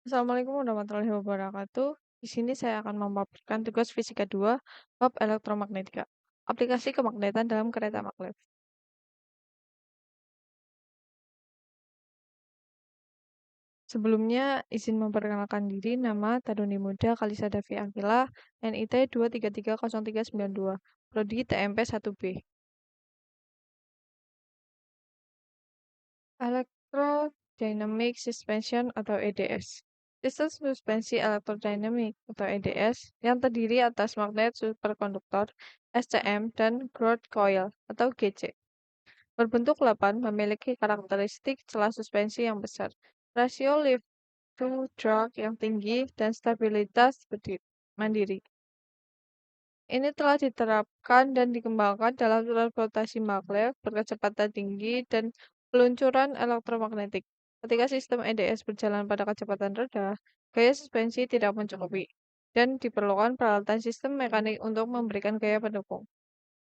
Assalamualaikum warahmatullahi wabarakatuh. Di sini saya akan memaparkan tugas fisika 2, bab elektromagnetika. Aplikasi kemagnetan dalam kereta maglev. Sebelumnya, izin memperkenalkan diri, nama Taruni Muda Kalisa Davi Akila, NIT 2330392, Prodi TMP 1B. Electrodynamic Suspension atau EDS. Sistem suspensi elektrodinamik atau EDS yang terdiri atas magnet superkonduktor SCM dan ground coil atau GC. Berbentuk lapan memiliki karakteristik celah suspensi yang besar, rasio lift to drag yang tinggi, dan stabilitas mandiri. Ini telah diterapkan dan dikembangkan dalam transportasi maglev berkecepatan tinggi dan peluncuran elektromagnetik. Ketika sistem EDS berjalan pada kecepatan rendah, gaya suspensi tidak mencukupi, dan diperlukan peralatan sistem mekanik untuk memberikan gaya pendukung.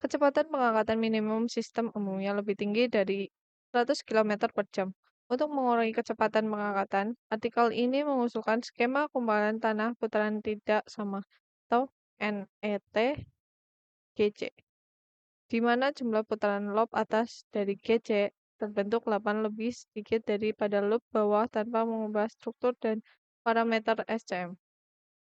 Kecepatan pengangkatan minimum sistem umumnya lebih tinggi dari 100 km per jam. Untuk mengurangi kecepatan pengangkatan, artikel ini mengusulkan skema kumparan tanah putaran tidak sama atau NET GC, di mana jumlah putaran loop atas dari GC terbentuk 8 lebih sedikit daripada loop bawah tanpa mengubah struktur dan parameter SCM.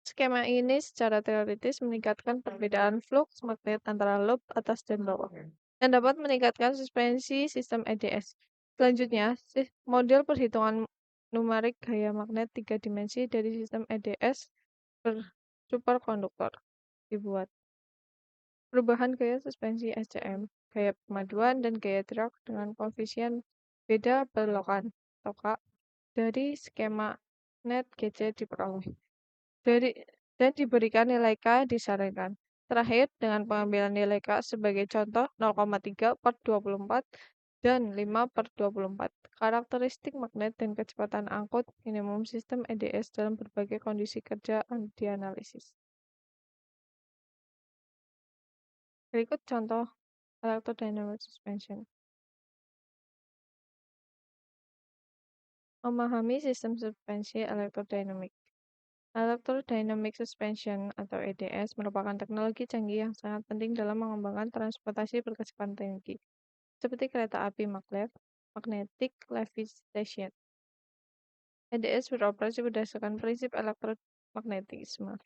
Skema ini secara teoritis meningkatkan perbedaan fluks magnet antara loop atas dan bawah, dan dapat meningkatkan suspensi sistem EDS. Selanjutnya, model perhitungan numerik gaya magnet 3 dimensi dari sistem EDS superkonduktor dibuat. Perubahan gaya suspensi SCM, gaya pemaduan, dan gaya drag dengan koefisien beda belokan toka dari skema net GC diperoleh. Dan diberikan nilai K disarankan. Terakhir, dengan pengambilan nilai K sebagai contoh 0,3 per 24 dan 5 per 24. Karakteristik magnet dan kecepatan angkut minimum sistem EDS dalam berbagai kondisi kerja dianalisis. Berikut contoh electrodynamic suspension. Memahami sistem suspensi elektrodinamik. Electrodynamic suspension atau EDS merupakan teknologi canggih yang sangat penting dalam mengembangkan transportasi berkecepatan tinggi, seperti kereta api maglev, magnetic levitation. EDS beroperasi berdasarkan prinsip elektromagnetisme,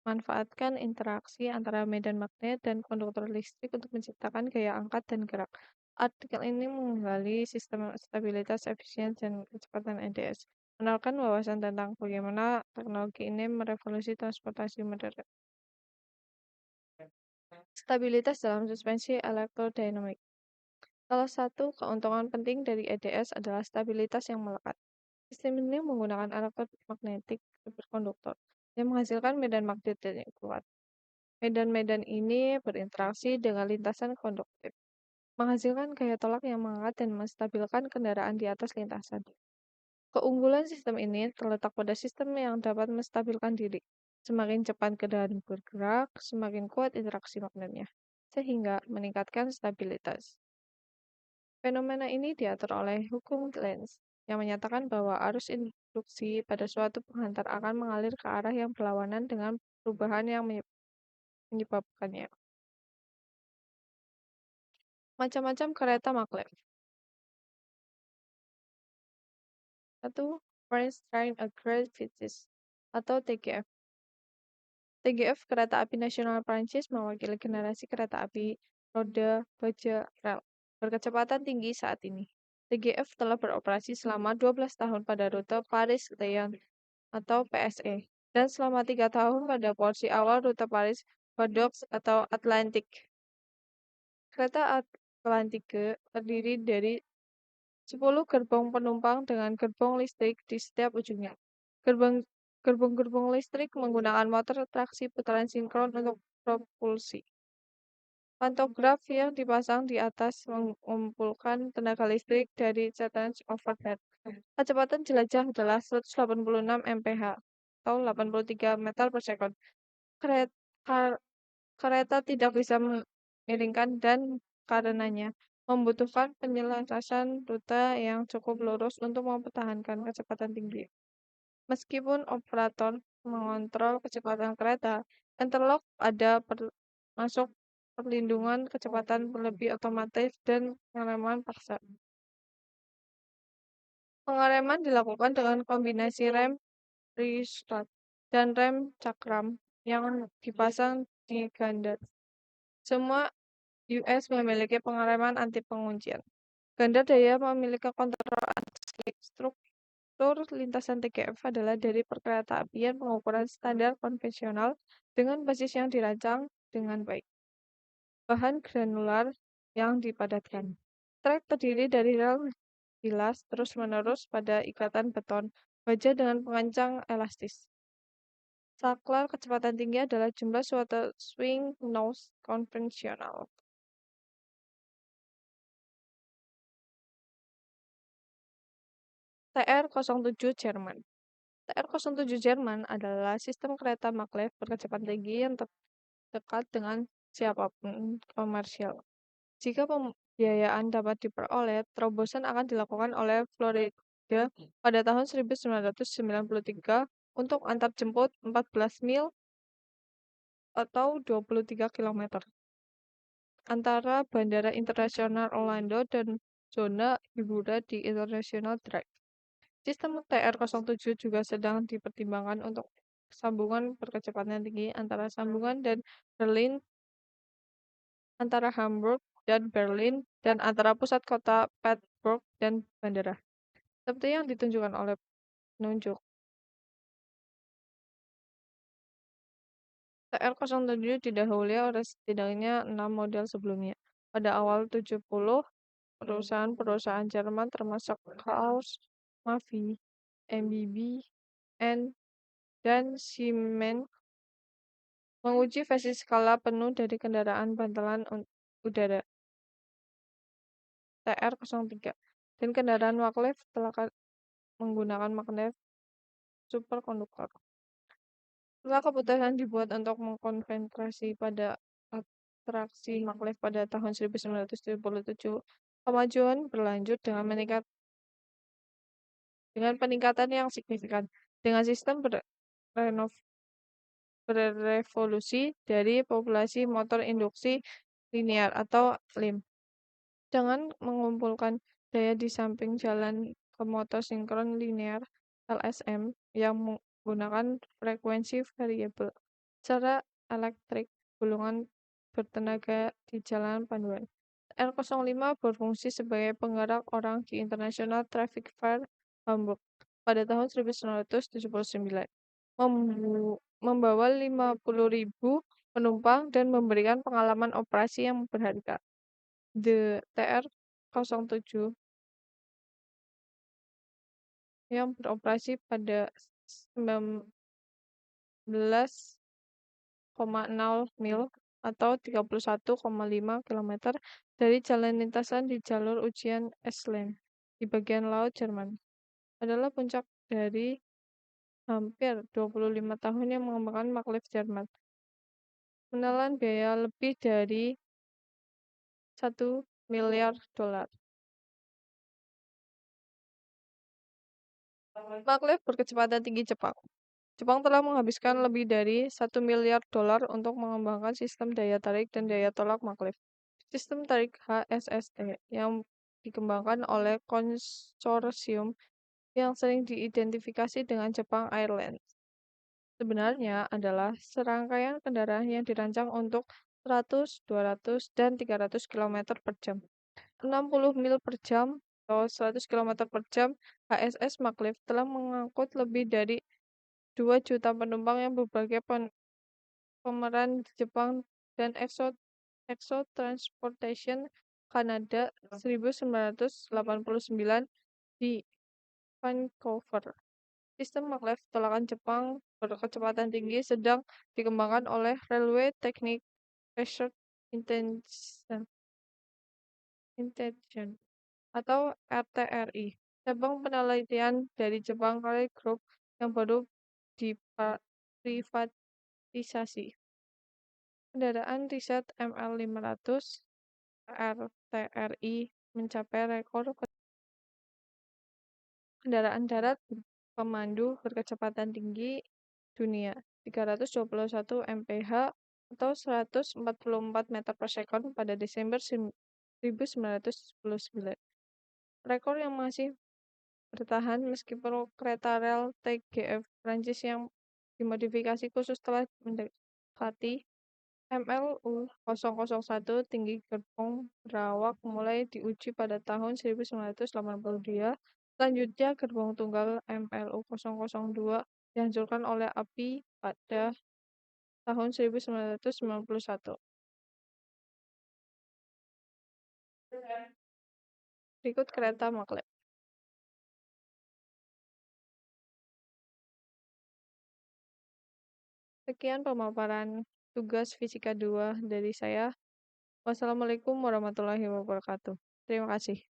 memanfaatkan interaksi antara medan magnet dan konduktor listrik untuk menciptakan gaya angkat dan gerak. Artikel ini menggali sistem stabilitas, efisiensi, dan kecepatan EDS, menawarkan wawasan tentang bagaimana teknologi ini merevolusi transportasi modern. Stabilitas dalam suspensi elektrodinamik. Salah satu keuntungan penting dari EDS adalah stabilitas yang melekat. Sistem ini menggunakan elektromagnetik superkonduktor yang menghasilkan medan magnet yang kuat. Medan-medan ini berinteraksi dengan lintasan konduktif, menghasilkan gaya tolak yang mengangkat dan menstabilkan kendaraan di atas lintasan. Keunggulan sistem ini terletak pada sistem yang dapat menstabilkan diri. Semakin cepat kendaraan bergerak, semakin kuat interaksi magnetnya, sehingga meningkatkan stabilitas. Fenomena ini diatur oleh hukum Lenz, yang menyatakan bahwa arus induksi pada suatu penghantar akan mengalir ke arah yang berlawanan dengan perubahan yang menyebabkannya. Macam-macam kereta maglev. 1. French Train a Great Vitesse atau TGV. TGV Kereta Api Nasional Prancis mewakili generasi kereta api roda baja rel berkecepatan tinggi saat ini. TGV telah beroperasi selama 12 tahun pada rute Paris-Lyon atau PSE dan selama 3 tahun pada porsi awal rute Paris-Bordeaux atau Atlantik. Kereta Atlantique terdiri dari 10 gerbong penumpang dengan gerbong listrik di setiap ujungnya. Gerbong-gerbong listrik menggunakan motor traksi putaran sinkron untuk propulsi. Pantograf yang dipasang di atas mengumpulkan tenaga listrik dari charge overhead. Kecepatan jelajah adalah 186 mph atau 83 meter per second. Kereta tidak bisa miringkan dan karenanya membutuhkan penyelarasan rute yang cukup lurus untuk mempertahankan kecepatan tinggi. Meskipun operator mengontrol kecepatan kereta, interlock ada masuk perlindungan kecepatan berlebih otomatis dan pengereman paksa. Pengereman dilakukan dengan kombinasi rem restart dan rem cakram yang dipasang di ganda. Semua US memiliki pengereman anti penguncian. Ganda daya memiliki kontrol anti-slip. Struktur lintasan TGF adalah dari perkeretaapian pengukuran standar konvensional dengan basis yang dirancang dengan baik. Bahan granular yang dipadatkan. Trek terdiri dari rel bilas terus-menerus pada ikatan beton baja dengan pengancang elastis. Saklar kecepatan tinggi adalah jumlah suatu swing nose konvensional. TR-07 Jerman. TR-07 Jerman adalah sistem kereta maglev berkecepatan tinggi yang dekat dengan siapapun komersial. Jika pembiayaan dapat diperoleh, terobosan akan dilakukan oleh Florida pada tahun 1993 untuk antar jemput 14 mil atau 23 km antara Bandara Internasional Orlando dan zona hiburan di International Drive. Sistem TR-07 juga sedang dipertimbangkan untuk sambungan berkecepatan tinggi antara sambungan dan Berlin, antara Hamburg dan Berlin, dan antara pusat kota Pittsburgh dan bandara. Seperti yang ditunjukkan oleh penunjuk. TR-07 didahului oleh setidaknya 6 model sebelumnya. Pada awal 70, perusahaan-perusahaan Jerman termasuk Krauss, Maffei, MBB, dan Siemens menguji versi skala penuh dari kendaraan bantalan udara TR-03 dan kendaraan maglev telah menggunakan magnet superkonduktor. Setelah keputusan dibuat untuk mengkonsentrasi pada atraksi maglev pada tahun 1977, kemajuan berlanjut dengan peningkatan yang signifikan dengan sistem berevolusi dari populasi motor induksi linear atau LIM. Dengan mengumpulkan daya di samping jalan ke motor sinkron linear LSM yang menggunakan frekuensi variabel secara elektrik gulungan bertenaga di jalan panduan. R05 berfungsi sebagai penggerak orang di International Traffic Fair Hamburg pada tahun 1979, membawa 50.000 penumpang dan memberikan pengalaman operasi yang berharga. The TR-07 yang beroperasi pada 19,0 mil atau 31,5 km dari jalan lintasan di jalur ujian Esslingen di bagian laut Jerman, adalah puncak dari hampir 25 tahun yang mengembangkan maglev Jerman. Menelan biaya lebih dari 1 miliar dolar. Maglev berkecepatan tinggi Jepang. Jepang telah menghabiskan lebih dari 1 miliar dolar untuk mengembangkan sistem daya tarik dan daya tolak maglev. Sistem tarik HSST yang dikembangkan oleh konsorsium yang sering diidentifikasi dengan Jepang Airlines sebenarnya adalah serangkaian kendaraan yang dirancang untuk 100, 200, dan 300 km per jam. 60 mil per jam atau 100 km per jam, HSS Maglev telah mengangkut lebih dari 2 juta penumpang yang berbagai pemeran di Jepang dan Exo Transportation Kanada 1989 di Vancouver. Sistem maglev tolakan Jepang berkecepatan tinggi sedang dikembangkan oleh Railway Technical Research Institution atau RTRI, cabang penelitian dari Jepang Rail Group yang baru diprivatisasi. Kendaraan riset ML500 RTRI mencapai rekor kendaraan darat pemandu berkecepatan tinggi dunia 321 mph atau 144 meter per second pada Desember 1999. Rekor yang masih bertahan meskipun kereta rel TGV Prancis yang dimodifikasi khusus telah mendekati MLU-001 tinggi gerbong berawak mulai diuji pada tahun 1982. Selanjutnya, gerbong tunggal MLU-002 dihancurkan oleh api pada tahun 1991. Berikut kereta maglev. Sekian pemaparan tugas fisika 2 dari saya. Wassalamualaikum warahmatullahi wabarakatuh. Terima kasih.